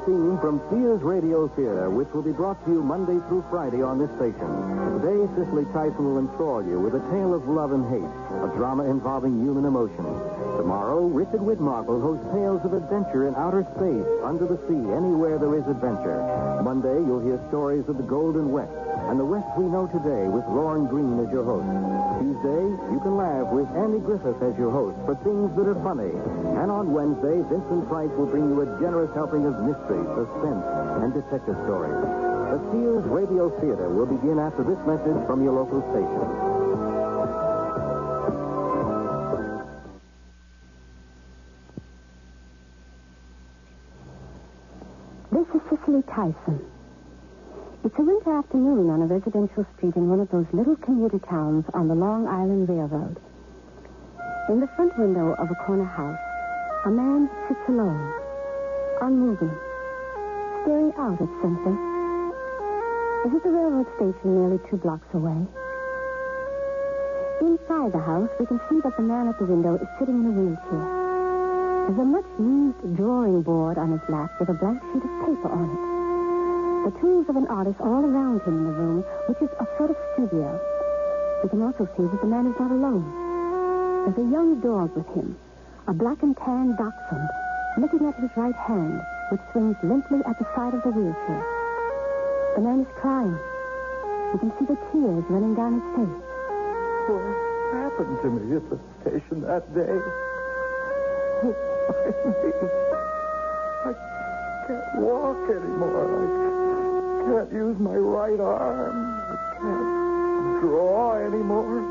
theme from Sears Radio Theater, which will be brought to you Monday through Friday on this station. Today, Cicely Tyson will enthrall you with a tale of love and hate, a drama involving human emotion. Tomorrow, Richard Widmark will host tales of adventure in outer space, under the sea, anywhere there is adventure. Monday, you'll hear stories of the Golden West, and the West we know today with Lorne Greene as your host. Tuesday, you can laugh with Andy Griffith as your host for things that are funny. And on Wednesday, Vincent Price will bring you a generous helping of mystery, suspense, and detective stories. The Sears Radio Theater will begin after this message from your local station. This is Cicely Tyson. It's a winter afternoon on a residential street in one of those little commuter towns on the Long Island Railroad. In the front window of a corner house, a man sits alone, unmoving, staring out at something. Is it the railroad station nearly 2 blocks away? Inside the house, we can see that the man at the window is sitting in a wheelchair. There's a much-used drawing board on his lap with a blank sheet of paper on it. The tools of an artist all around him in the room, which is a sort of studio. We can also see that the man is not alone. There's a young dog with him, a black and tan dachshund, licking at his right hand, which swings limply at the side of the wheelchair. The man is crying. You can see the tears running down his face. What happened to me at the station that day? I can't walk anymore. I can't use my right arm. I can't draw anymore.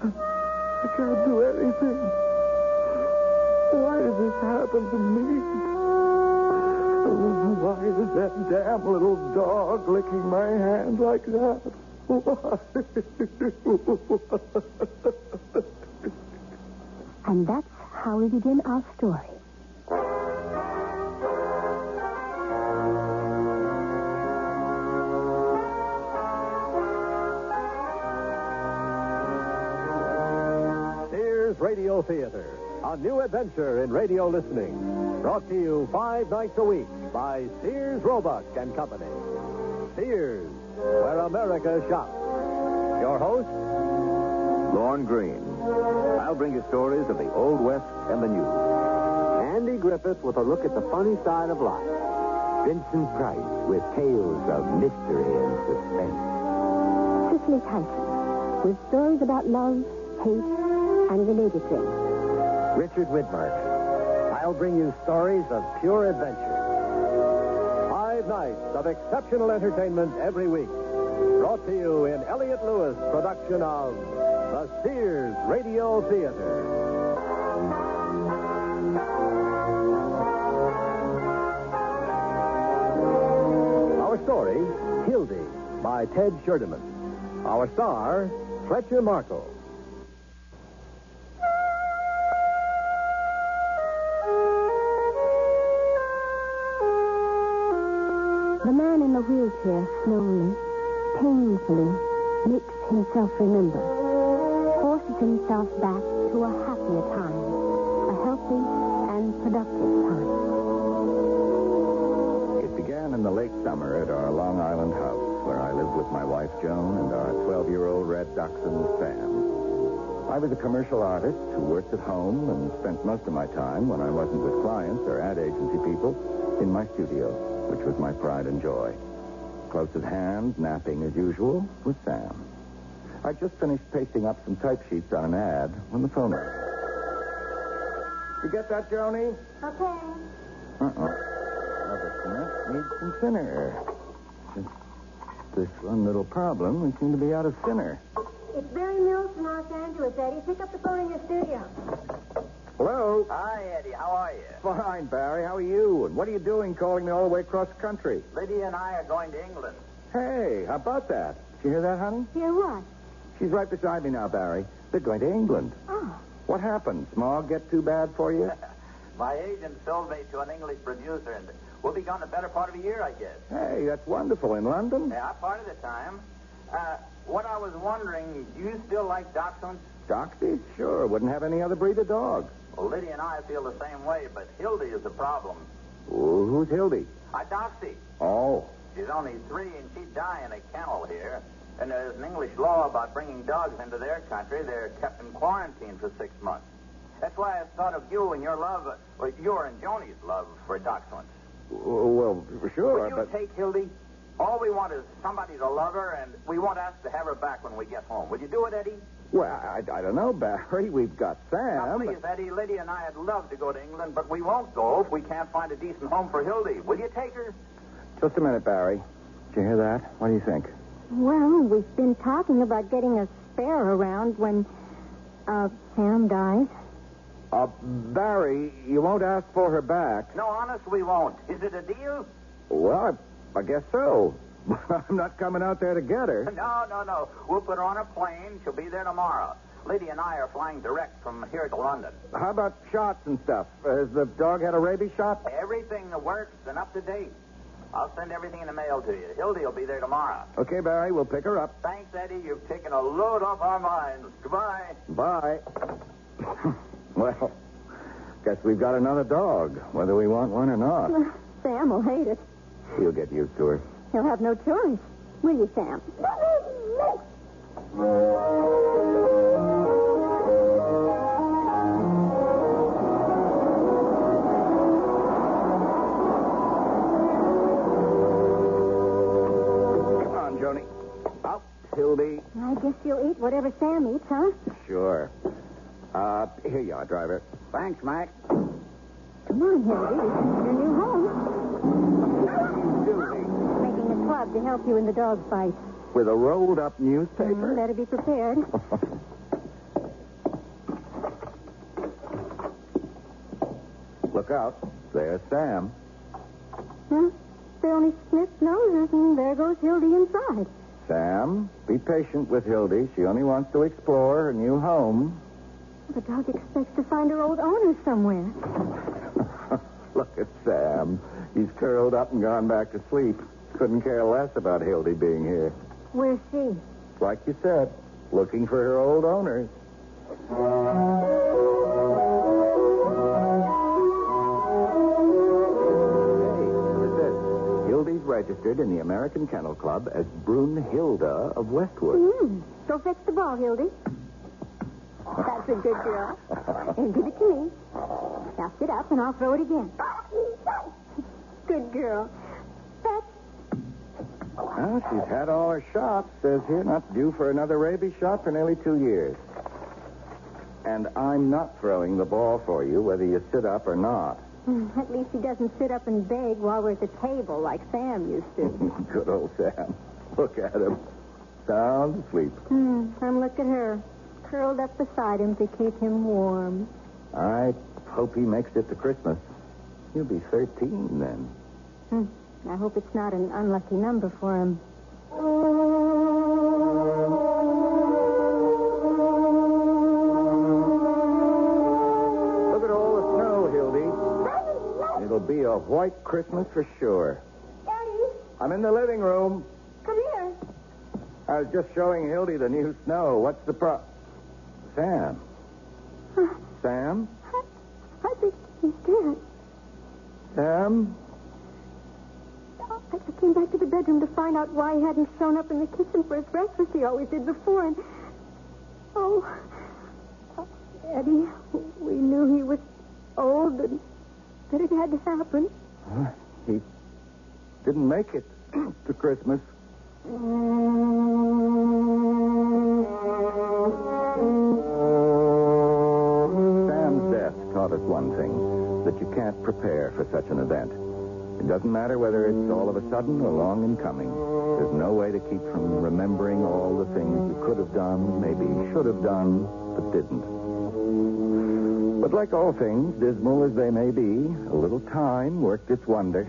I can't do anything. Why did this happen to me? Why is that damn little dog licking my hand like that? Why? And that's how we begin our story. Sears Radio Theater, a new adventure in radio listening. Brought to you 5 nights a week by Sears Roebuck and Company. Sears, where America shops. Your host, Lorne Greene. I'll bring you stories of the Old West and the New. Andy Griffith with a look at the funny side of life. Vincent Price with tales of mystery and suspense. Cicely Tyson, with stories about love, hate, and related things. Richard Widmark. I'll bring you stories of pure adventure. 5 nights of exceptional entertainment every week. Brought to you in Elliott Lewis' production of the Sears Radio Theater. Our story, Hildy, by Ted Sherdeman. Our star, Fletcher Markle. The man in the wheelchair slowly, painfully, makes himself remember, forces himself back to a happier time, a healthy and productive time. It began in the late summer at our Long Island house, where I lived with my wife, Joan, and our 12-year-old red dachshund, Sam. I was a commercial artist who worked at home and spent most of my time, when I wasn't with clients or ad agency people, in my studio, which was my pride and joy. Close at hand, napping as usual, was Sam. I'd just finished pasting up some type sheets on an ad when the phone rang. You get that, Joni? Okay. Another cement needs some thinner. Just this one little problem, we seem to be out of thinner. It's Barry Mills from Los Angeles, Eddie. Pick up the phone in your studio. Hello? Hi, Eddie. How are you? Fine, Barry. How are you? And what are you doing calling me all the way across the country? Lydia and I are going to England. Hey, how about that? Did you hear that, honey? Hear what? She's right beside me now, Barry. They're going to England. Oh. What happened? Smog get too bad for you? My agent sold me to an English producer, and we'll be gone the better part of a year, I guess. Hey, that's wonderful. In London? Yeah, part of the time. What I was wondering, do you still like dachshunds? Doxies? Sure. Wouldn't have any other breed of dog. Well, Lydia and I feel the same way, but Hildy is the problem. Who's Hildy? Doxy. Oh. She's only 3 and she'd die in a kennel here. And there's an English law about bringing dogs into their country. They're kept in quarantine for 6 months. That's why I thought of you and your love, your and Joni's love for dachshunds. Well, sure, Would you but... take Hildy? All we want is somebody to love her, and we won't ask to have her back when we get home. Would you do it, Eddie? Well, I don't know, Barry. We've got Sam. Now, please, Eddie, Lydia and I would love to go to England, but we won't go if we can't find a decent home for Hildy. Will you take her? Just a minute, Barry. Did you hear that? What do you think? Well, we've been talking about getting a spare around when, Sam dies. Barry, you won't ask for her back. No, honest, we won't. Is it a deal? Well, I guess so. I'm not coming out there to get her. No. We'll put her on a plane. She'll be there tomorrow. Lydia and I are flying direct from here to London. How about shots and stuff? Has the dog had a rabies shot? Everything works and up to date. I'll send everything in the mail to you. Hildy will be there tomorrow. Okay, Barry, we'll pick her up. Thanks, Eddie. You've taken a load off our minds. Goodbye. Bye. Well, guess we've got another dog, whether we want one or not. Sam will hate it. He'll get used to her. He'll have no choice. Will you, Sam? Come on, Joni. Out, Hildy. I guess you'll eat whatever Sam eats, huh? Sure. Here you are, driver. Thanks, Mac. Come on, Hildy. This is your new home. Making a club to help you in the dog fight. With a rolled-up newspaper? Better be prepared. Look out. There's Sam. Huh? They only sniffed noses, and there goes Hildy inside. Sam, be patient with Hildy. She only wants to explore her new home. The dog expects to find her old owner somewhere. Look at Sam. He's curled up and gone back to sleep. Couldn't care less about Hildy being here. Where's she? Like you said, looking for her old owners. Hey, what's this? Hildy's registered in the American Kennel Club as Brunhilde of Westwood. Go fetch the ball, Hildy. That's a good girl. And give it to me. Now sit up and I'll throw it again. Good girl. That's... Well, she's had all her shots. Says here, not due for another rabies shot for nearly 2 years. And I'm not throwing the ball for you, whether you sit up or not. At least he doesn't sit up and beg while we're at the table like Sam used to. Good old Sam. Look at him. Sound asleep. And look at her. Curled up beside him to keep him warm. I hope he makes it to Christmas. He'll be 13 then. I hope it's not an unlucky number for him. Look at all the snow, Hildy. It'll be a white Christmas for sure. Daddy, I'm in the living room. come here. I was just showing Hildy the new snow. What's the Sam? Sam? I think he's dead. Sam? I came back to the bedroom to find out why he hadn't shown up in the kitchen for his breakfast. He always did before, and... Oh, Eddie, we knew he was old and that it had to happen. He didn't make it to Christmas. Sam's death taught us one thing, that you can't prepare for such an event. It doesn't matter whether it's all of a sudden or long in coming. There's no way to keep from remembering all the things you could have done, maybe should have done, but didn't. But like all things, dismal as they may be, a little time worked its wonder.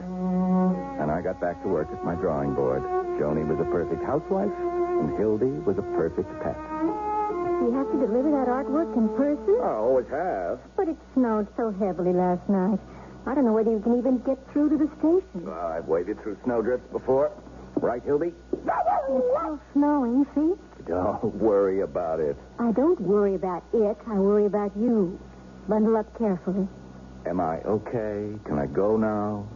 And I got back to work at my drawing board. Joni was a perfect housewife, and Hildy was a perfect pet. Do you have to deliver that artwork in person? I always have. But it snowed so heavily last night. I don't know whether you can even get through to the station. I've waded through snowdrifts before. Right, Hildy? It's still snowing, see? Don't worry about it. I don't worry about it. I worry about you. Bundle up carefully. Am I okay? Can I go now?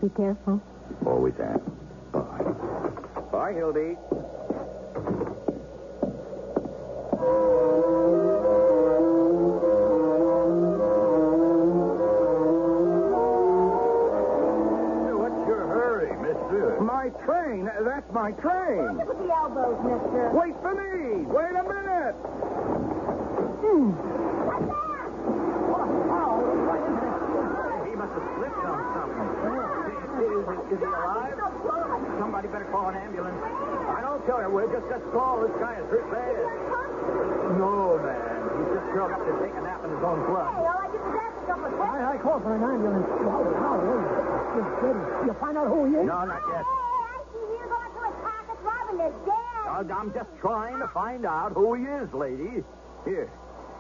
Be careful. Always am. Bye. Bye, Hildy. What's your hurry, mister? My train. That's my train. With the elbows, mister. Wait for me. Wait a minute. He must have slipped on something. Is he alive? Somebody better call an ambulance. I don't tell you, we'll just call this guy is hurt bad. No, man. He's just curled up to take a nap in his own blood. Hey, all I did was ask a couple of questions. I called for an ambulance. You find out who he is? No, not yet. Hey, I see you going to his pockets, robbing his dad. I'm just trying to find out who he is, lady. Here.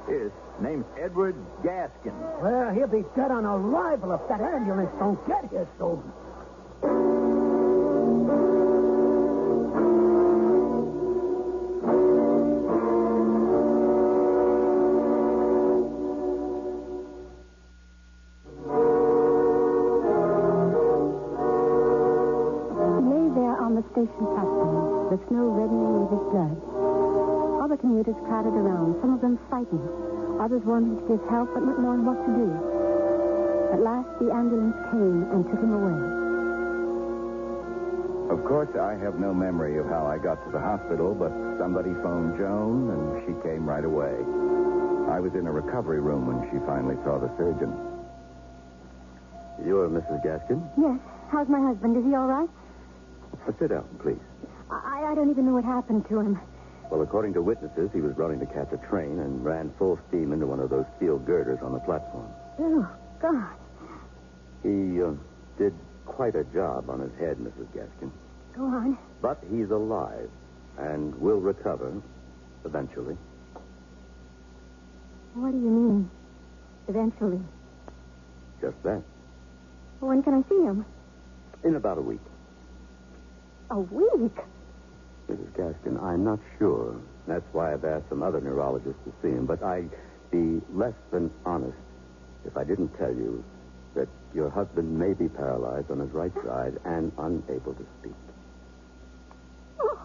His name's Edward Gaskin. Well, he'll be dead on arrival if that ambulance don't get here soon. Station platform, the snow reddening with his blood. Other commuters crowded around, some of them frightened, others wanting his help but not knowing what to do. At last, the ambulance came and took him away. Of course, I have no memory of how I got to the hospital, but somebody phoned Joan, and she came right away. I was in a recovery room when she finally saw the surgeon. You're Mrs. Gaskin? Yes. How's my husband? Is he all right? Sit down, please. I don't even know what happened to him. Well, according to witnesses, he was running to catch a train and ran full steam into one of those steel girders on the platform. Oh, God. He did quite a job on his head, Mrs. Gaskin. Go on. But he's alive and will recover eventually. What do you mean, eventually? Just that. When can I see him? In about a week. A week? Mrs. Gaskin, I'm not sure. That's why I've asked some other neurologists to see him. But I'd be less than honest if I didn't tell you that your husband may be paralyzed on his right side and unable to speak. Oh.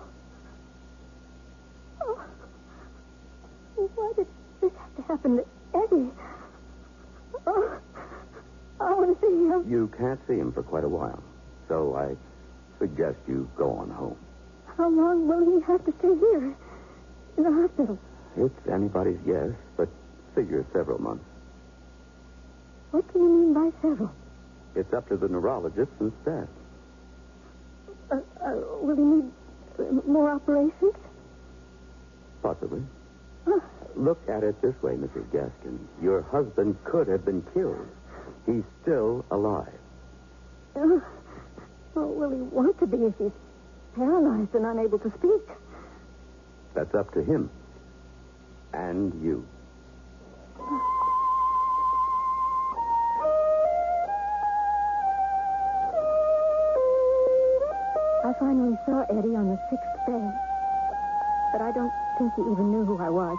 Why did this have to happen to Eddie? Oh, I want to see him. You can't see him for quite a while, so I suggest you go on home. How long will he have to stay here in the hospital? It's anybody's guess, but figure several months. What do you mean by several? It's up to the neurologists and staff. Will he need more operations? Possibly. Look at it this way, Mrs. Gaskin. Your husband could have been killed. He's still alive. Well, will he want to be if he's paralyzed and unable to speak? That's up to him. And you. I finally saw Eddie on the 6th day. But I don't think he even knew who I was.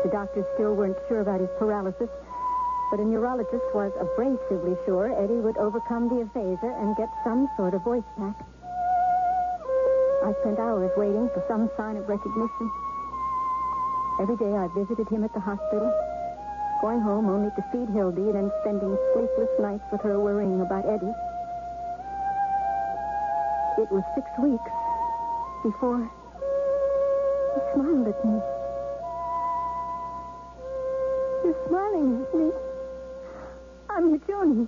The doctors still weren't sure about his paralysis, but a neurologist was abrasively sure Eddie would overcome the aphasia and get some sort of voice back. I spent hours waiting for some sign of recognition. Every day I visited him at the hospital, going home only to feed Hildy, then spending sleepless nights with her worrying about Eddie. It was 6 weeks before he smiled at me. You're smiling at me. I'm your Joni.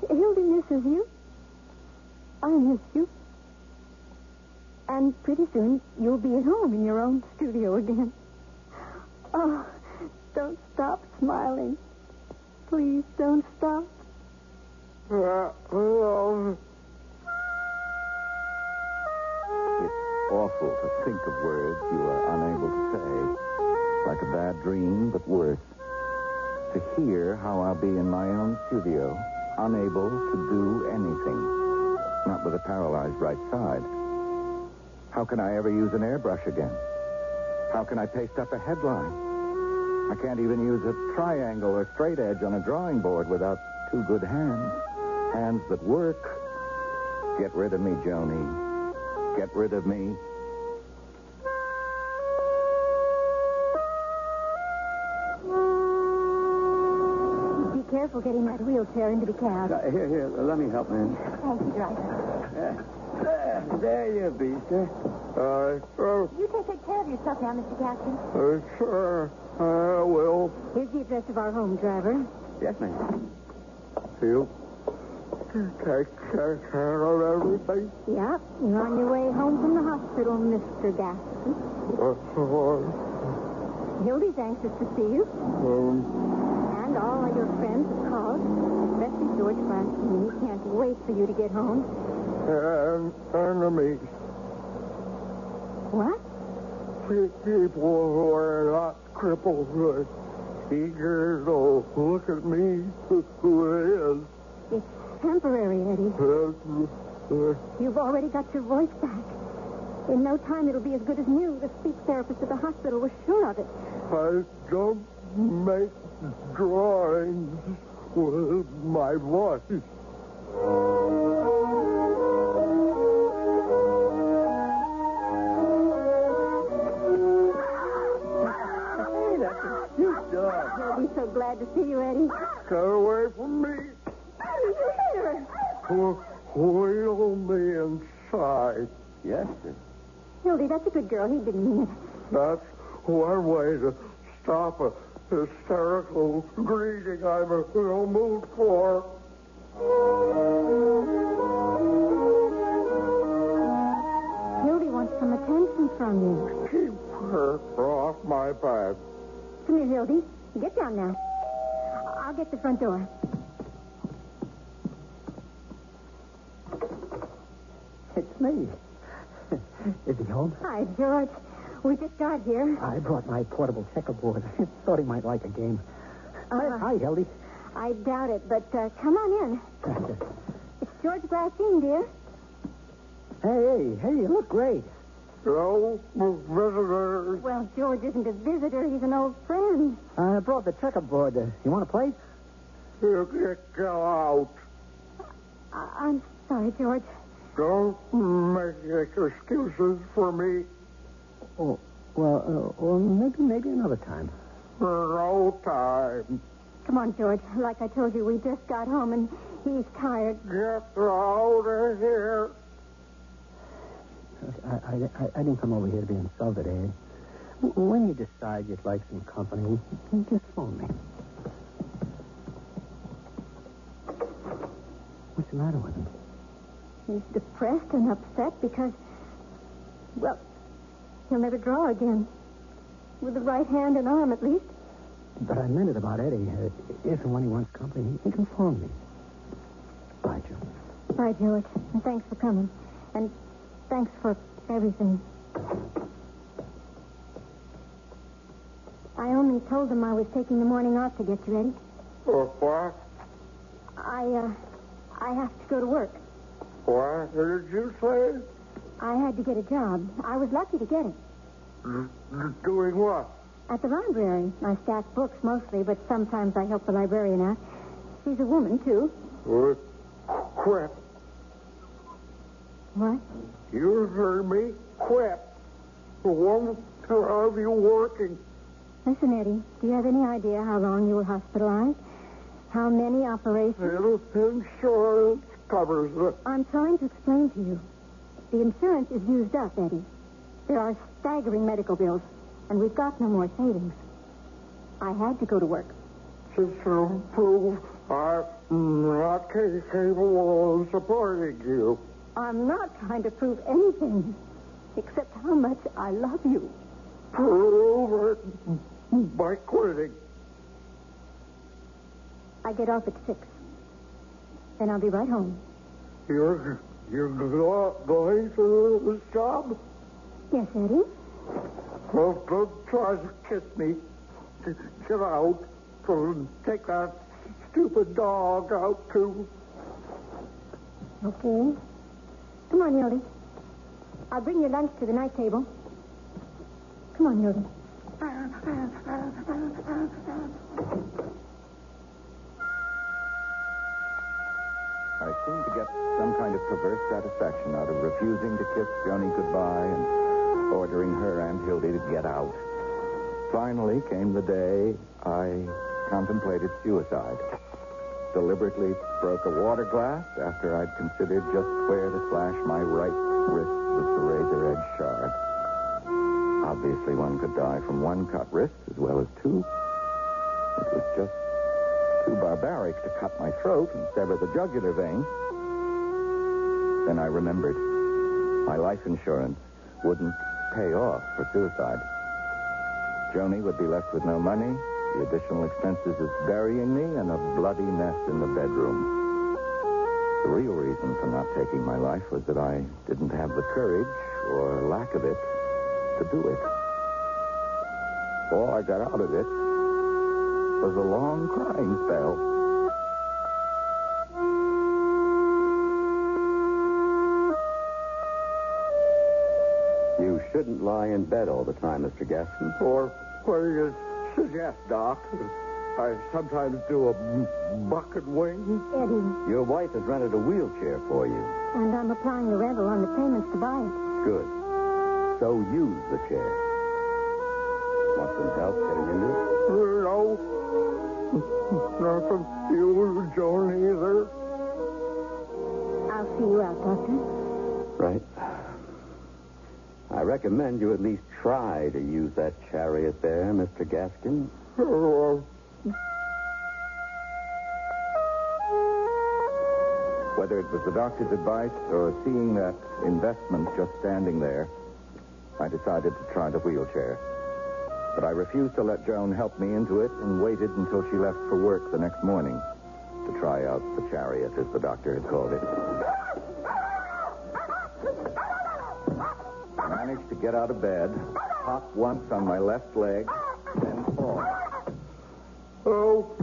Hildy misses you. I miss you. And pretty soon you'll be at home in your own studio again. Oh, don't stop smiling. Please don't stop. It's awful to think of words you are unable to say. Like a bad dream, but worse. To hear how I'll be in my own studio, unable to do anything. Not with a paralyzed right side. How can I ever use an airbrush again? How can I paste up a headline? I can't even use a triangle or straight edge on a drawing board without two good hands. Hands that work. Get rid of me, Joni. Get rid of me. Be careful getting that wheelchair into the cab. Here, let me help, man. Thank you, driver. There you be, sir. You take good care of yourself now, Mr. Gaston. Sure, I will. Here's the address of our home, driver. Yes, ma'am. You take care of everything. Yeah, you're on your way home from the hospital, Mr. Gaston. Hildy's anxious to see you. And all your friends have called, especially George Glassine. He can't wait for you to get home. And enemies. What? People who are not crippled, eager to look at me who is. It's temporary, Eddie. You've already got your voice back. In no time, it'll be as good as new. The speech therapist at the hospital was sure of it. I don't make drawings with my voice. Hey, that's a cute dog. He'll be so glad to see you, Eddie. Get away from me. Eddie, you hit her. Wheel me inside. Yes, sir. Hildy, that's a good girl. He didn't mean it. That's one way to stop a hysterical greeting I'm in no mood for. Hildy wants some attention from you. Keep her off my back. Come here, Hildy. Get down now. I'll get the front door. It's me. Is he home? Hi, George. We just got here. I brought my portable checkerboard. Thought he might like a game. Hi, Hildy. I doubt it, but come on in. It's George Glassine, dear. Hey, you look great. No visitors. Well, George isn't a visitor. He's an old friend. I brought the checkerboard. You want to play? You get out. I'm sorry, George. Don't make excuses for me. Oh, well, maybe another time. No time. Come on, George. Like I told you, we just got home, and he's tired. Get out of here. I didn't come over here to be insulted, eh? When you decide you'd like some company, just phone me. What's the matter with him? He's depressed and upset because, well, he'll never draw again. With the right hand and arm, at least. But I meant it about Eddie. If and when he wants company, he can phone me. Bye, Joe. Bye, George. And thanks for coming. And thanks for everything. I only told them I was taking the morning off to get you ready. What? I have to go to work. What did you say? I had to get a job. I was lucky to get it. Doing what? At the library. I stack books mostly, but sometimes I help the librarian out. She's a woman, too. Quit. What? You heard me. Quit. Won't have you working. Listen, Eddie, do you have any idea how long you were hospitalized? How many operations? Insurance covers it. I'm trying to explain to you. The insurance is used up, Eddie. There are staggering medical bills, and we've got no more savings. I had to go to work. Just to prove I'm not capable of supporting you. I'm not trying to prove anything, except how much I love you. Prove it by quitting. I get off at 6. Then I'll be right home. You're going to this job? Yes, Eddie? Well, don't try to kiss me. Get out. Take that stupid dog out, too. Okay. Come on, Hildy. I'll bring your lunch to the night table. Come on, Hildy. I seemed to get some kind of perverse satisfaction out of refusing to kiss Joni goodbye and ordering her and Hildy to get out. Finally came the day I contemplated suicide. Deliberately broke a water glass after I'd considered just where to slash my right wrist with the razor-edge shard. Obviously, one could die from one cut wrist as well as two. It was just too barbaric to cut my throat and sever the jugular vein. Then I remembered. My life insurance wouldn't pay off for suicide. Joni would be left with no money, the additional expenses of burying me, and a bloody mess in the bedroom. The real reason for not taking my life was that I didn't have the courage, or lack of it, to do it. All I got out of it was a long crying spell. You shouldn't lie in bed all the time, Mr. Gaston. Or what do you suggest, Doc? I sometimes do a buck and wing. Eddie, Your wife has rented a wheelchair for you. and I'm applying the rental on the payments to buy it. Good. So use the chair. Want some help getting into it? No. Not from you, Joan, either. I'll see you out, Doctor. Right. I recommend you at least try to use that chariot there, Mr. Gaskin. Whether it was the doctor's advice or seeing that investment just standing there, I decided to try the wheelchair. But I refused to let Joan help me into it and waited until she left for work the next morning to try out the chariot, as the doctor had called it. I managed to get out of bed, hop once on my left leg, then fall. Oh,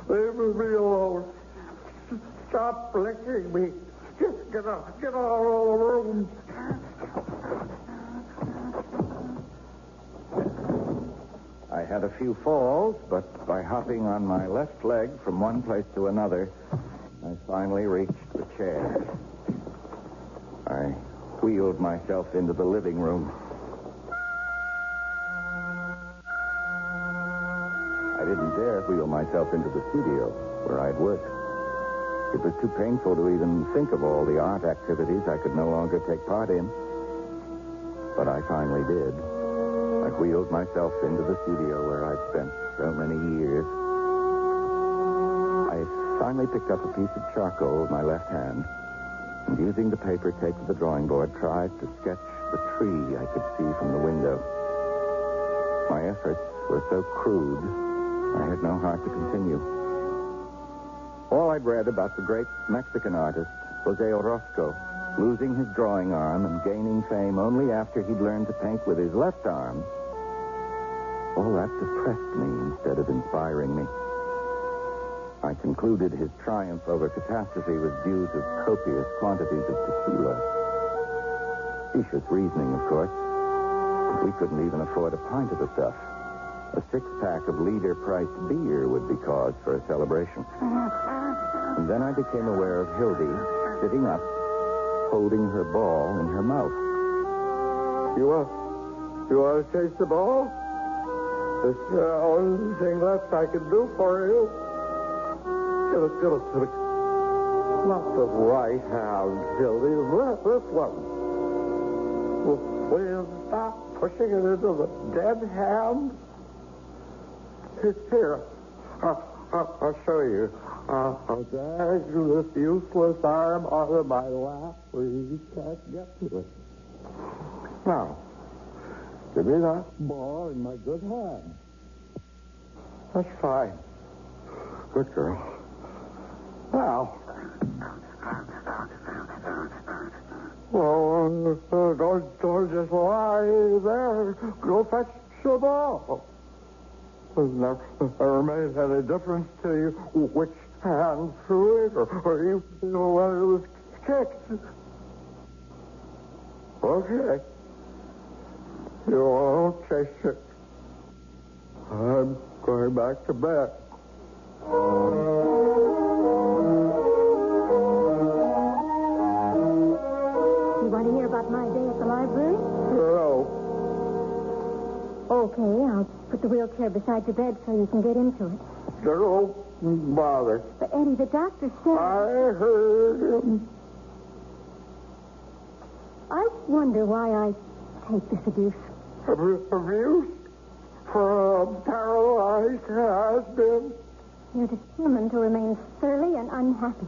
leave me alone. Stop licking me. Just get out of the room. I had a few falls, but by hopping on my left leg from one place to another, I finally reached the chair. I wheeled myself into the living room. I didn't dare wheel myself into the studio where I'd worked. It was too painful to even think of all the art activities I could no longer take part in. But I finally did. I wheeled myself into the studio where I'd spent so many years. I finally picked up a piece of charcoal with my left hand and, using the paper taped to the drawing board, tried to sketch the tree I could see from the window. My efforts were so crude, I had no heart to continue. All I'd read about the great Mexican artist, Jose Orozco, losing his drawing arm and gaining fame only after he'd learned to paint with his left arm, all that depressed me instead of inspiring me. I concluded his triumph over catastrophe was due to copious quantities of tequila. Specious reasoning, of course. We couldn't even afford a pint of the stuff. A six-pack of leader-priced beer would be cause for a celebration. And then I became aware of Hildy sitting up, holding her ball in her mouth. You want to chase the ball? It's the only thing left I can do for you. Give it. Not the right hand, Hildy. This one. Will you stop pushing it into the dead hand? Here. I'll show you. I'll drag this useless arm out of my lap where you can't get to it. Now, give me that ball in my good hand. That's fine. Good girl. Now. Well, don't just lie there. Go fetch the ball. Never made any difference to you which hand threw it or you know when it was kicked. Okay. You won't chase it. I'm going back to bed. You want to hear about my day at the library? No. Okay, I'll put the wheelchair beside your bed so you can get into it. Don't bother. But, Eddie, the doctor said... I heard him. I wonder why I take this abuse. Abuse from paralyzed has-been. You're determined to remain surly and unhappy.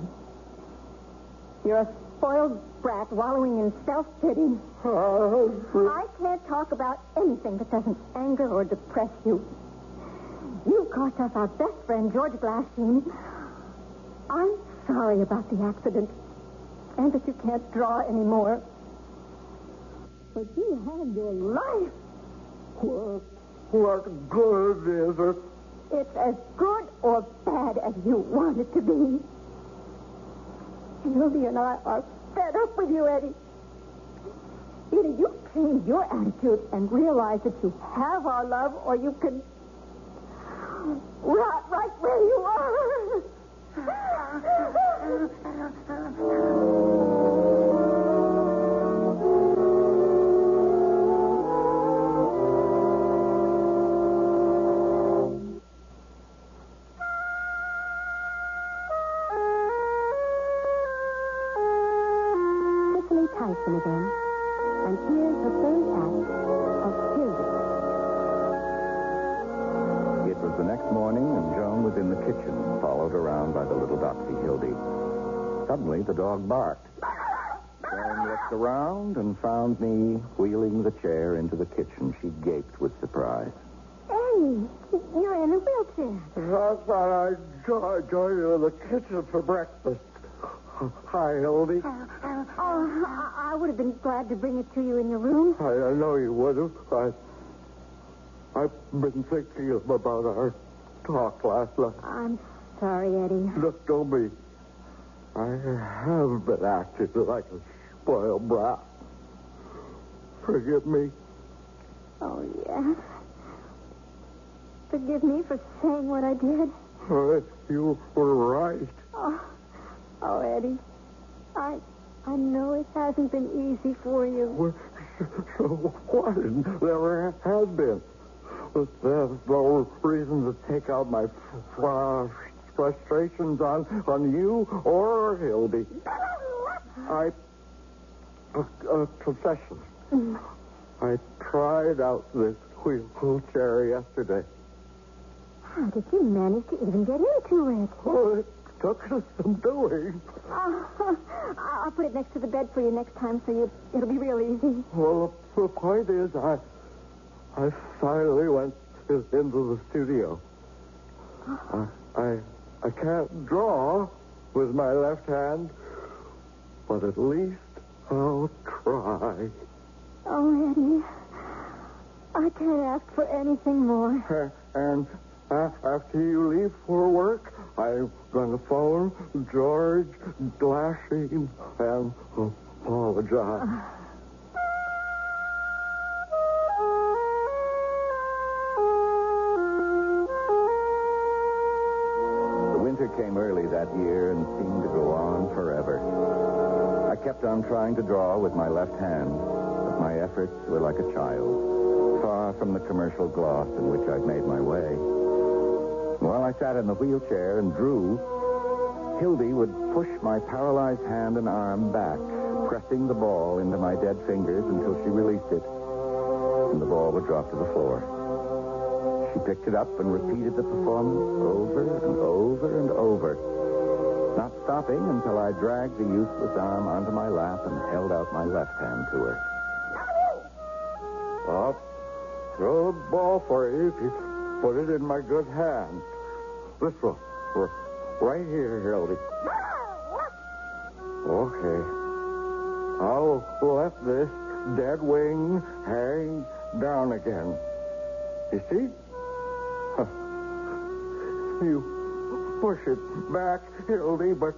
You're a spoiled brat wallowing in self-pity. I can't talk about anything that doesn't anger or depress you. You cost us our best friend, George Glassine. I'm sorry about the accident and that you can't draw anymore. But you had your life. What good is it? It's as good or bad as you want it to be. Hildy and I are fed up with you, Eddie. Either you change your attitude and realize that you have our love, or you can rot right where you are. Tyson again. And here's the third act of Hildy. It was the next morning, and Joan was in the kitchen, followed around by the little doxy Hildy. Suddenly, the dog barked. Joan looked around and found me wheeling the chair into the kitchen. She gaped with surprise. Eddie, you're in a wheelchair. I thought I'd join you in the kitchen for breakfast. Hi, Hildy. I would have been glad to bring it to you in your room. I know you would have. I've been thinking about our talk last night. I'm sorry, Eddie. Look, don't be. I have been acting like a spoiled brat. Forgive me. Oh, yeah. Forgive me for saying what I did. You were right. Oh, Eddie. I know it hasn't been easy for you. So what? It never has been. There's no reason to take out my frustrations on you or Hildy. Confession. I tried out this wheelchair yesterday. How did you manage to even get into it? Oh, it took some doing. I'll put it next to the bed for you next time, so it'll be real easy. Well, the point is, I finally went into the studio. I can't draw with my left hand, but at least I'll try. Oh, Eddie, I can't ask for anything more. And after you leave for work, I'm going to phone George Glassine and apologize. The winter came early that year and seemed to go on forever. I kept on trying to draw with my left hand, but my efforts were like a child's, far from the commercial gloss in which I'd made my way. While I sat in the wheelchair and drew, Hildy would push my paralyzed hand and arm back, pressing the ball into my dead fingers until she released it, and the ball would drop to the floor. She picked it up and repeated the performance over and over and over, not stopping until I dragged the useless arm onto my lap and held out my left hand to her. I'll throw the ball for you if you put it in my good hand. This one. Right here, Hildy. Okay. I'll let this dead wing hang down again. You see? You push it back, Hildy, but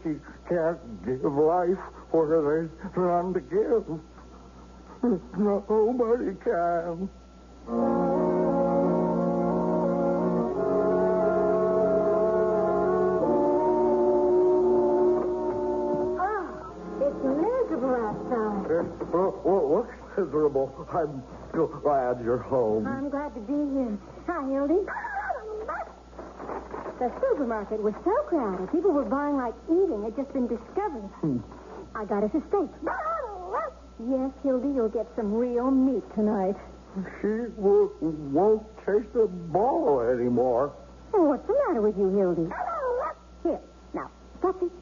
you can't give life where there's none to give. Nobody can. comfortable. I'm glad you're home. I'm glad to be here. Hi, Hildy. The supermarket was so crowded. People were buying like eating had just been discovered. I got us a steak. Yes, Hildy, you'll get some real meat tonight. She won't taste the ball anymore. Oh, what's the matter with you, Hildy? Here, now, touch it.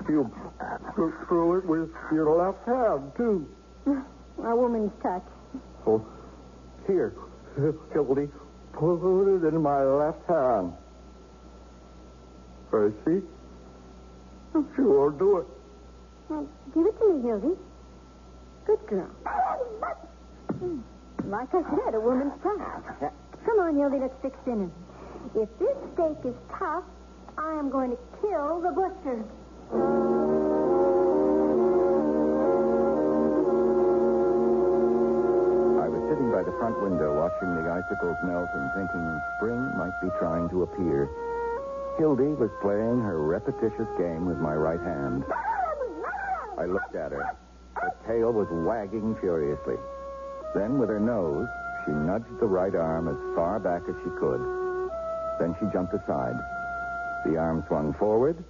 You threw it with your left hand, too. A woman's touch. Oh, here, Hildy, put it in my left hand. See? She won't do it. Well, give it to me, Hildy. Good girl. Like I said, a woman's touch. Come on, Hildy, let's fix dinner. If this steak is tough, I am going to kill the butcher. I was sitting by the front window watching the icicles melt and thinking spring might be trying to appear. Hildy was playing her repetitious game with my right hand. I looked at her. Her tail was wagging furiously. Then, with her nose, she nudged the right arm as far back as she could. Then she jumped aside. The arm swung forward,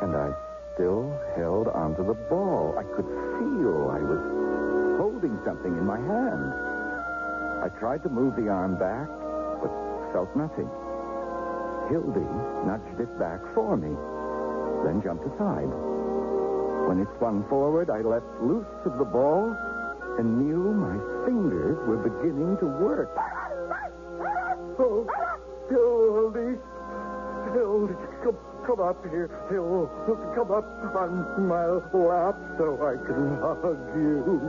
and I still held onto the ball. I could feel I was holding something in my hand. I tried to move the arm back, but felt nothing. Hildy nudged it back for me, then jumped aside. When it swung forward, I let loose of the ball and knew my fingers were beginning to work. Oh, Hildy, come up here. Come up on my lap so I can hug you.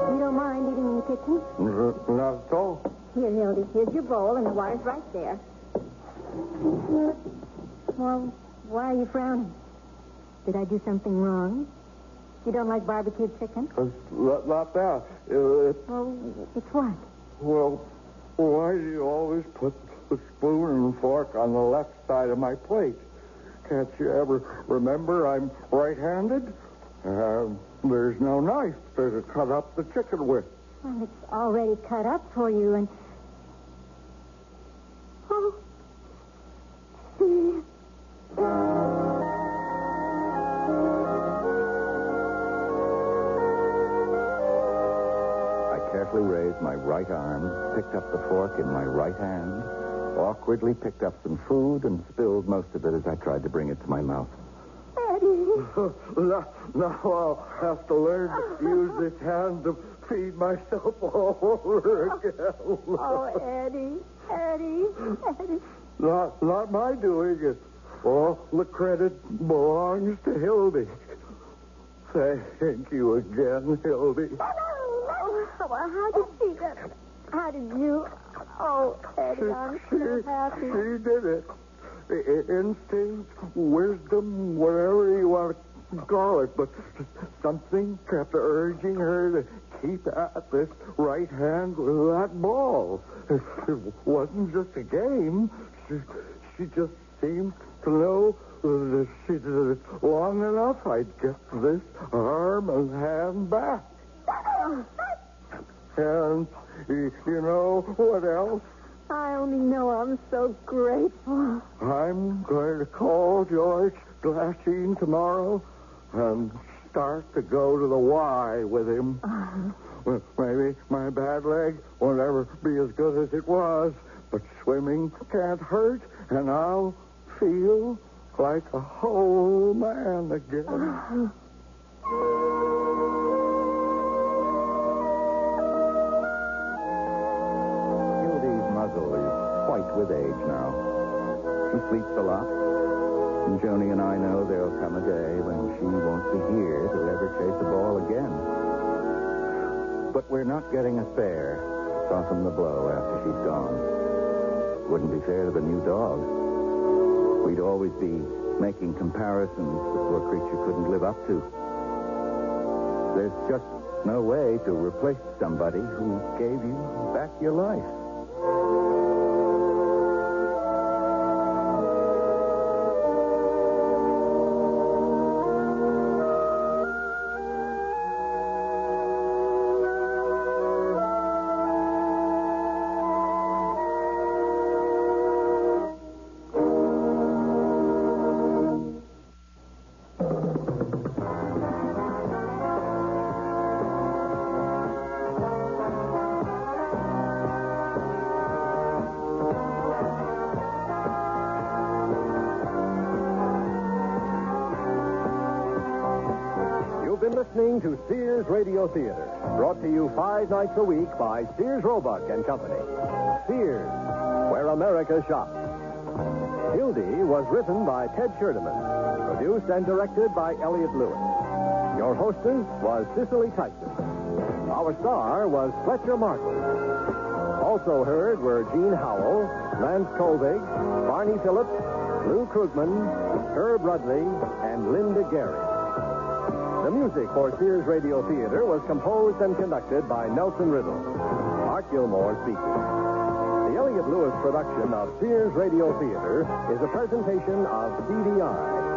You don't mind eating in the kitchen? Not at all. Here, Hildy, here's your bowl, and the water's right there. Well, why are you frowning? Did I do something wrong? You don't like barbecued chicken? Not that. Well, it's what? Well, why do you always put the spoon and fork on the left side of my plate? Can't you ever remember I'm right-handed? There's no knife to cut up the chicken with. Well, it's already cut up for you, and... Oh. See? I carefully raised my right arm, picked up the fork in my right hand, awkwardly picked up some food, and spilled most of it as I tried to bring it to my mouth. Now I'll have to learn to use this hand to feed myself all over again. Oh, Eddie. Not my doing it. All the credit belongs to Hildy. Thank you again, Hildy. Oh, well, how did she get it? How did you? Oh, Eddie, I'm so happy. She did it. Instinct, wisdom, whatever you want to call it, but something kept urging her to keep at this right hand with that ball. It wasn't just a game. She just seemed to know that if she did it long enough, I'd get this arm and hand back. And you know what else? I only know I'm so grateful. I'm going to call George Glasheen tomorrow and start to go to the Y with him. Well, maybe my bad leg won't ever be as good as it was, but swimming can't hurt, and I'll feel like a whole man again. Muzzle is white with age now. She sleeps a lot, and Joni and I know there'll come a day when she won't be here to ever chase a ball again. But we're not getting a spare to soften the blow after she's gone. Wouldn't be fair to the new dog. We'd always be making comparisons the poor creature couldn't live up to. There's just no way to replace somebody who gave you back your life. listening to Sears Radio Theater, brought to you 5 nights a week by Sears Roebuck and Company. Sears, where America shops. Hildy was written by Ted Scherdeman, produced and directed by Elliott Lewis. Your hostess was Cicely Tyson. Our star was Fletcher Markle. Also heard were Gene Howell, Lance Kolvig, Barney Phillips, Lou Krugman, Herb Rudley, and Linda Gary. The music for Sears Radio Theater was composed and conducted by Nelson Riddle. Art Gilmore speaking. The Elliott Lewis production of Sears Radio Theater is a presentation of CDI,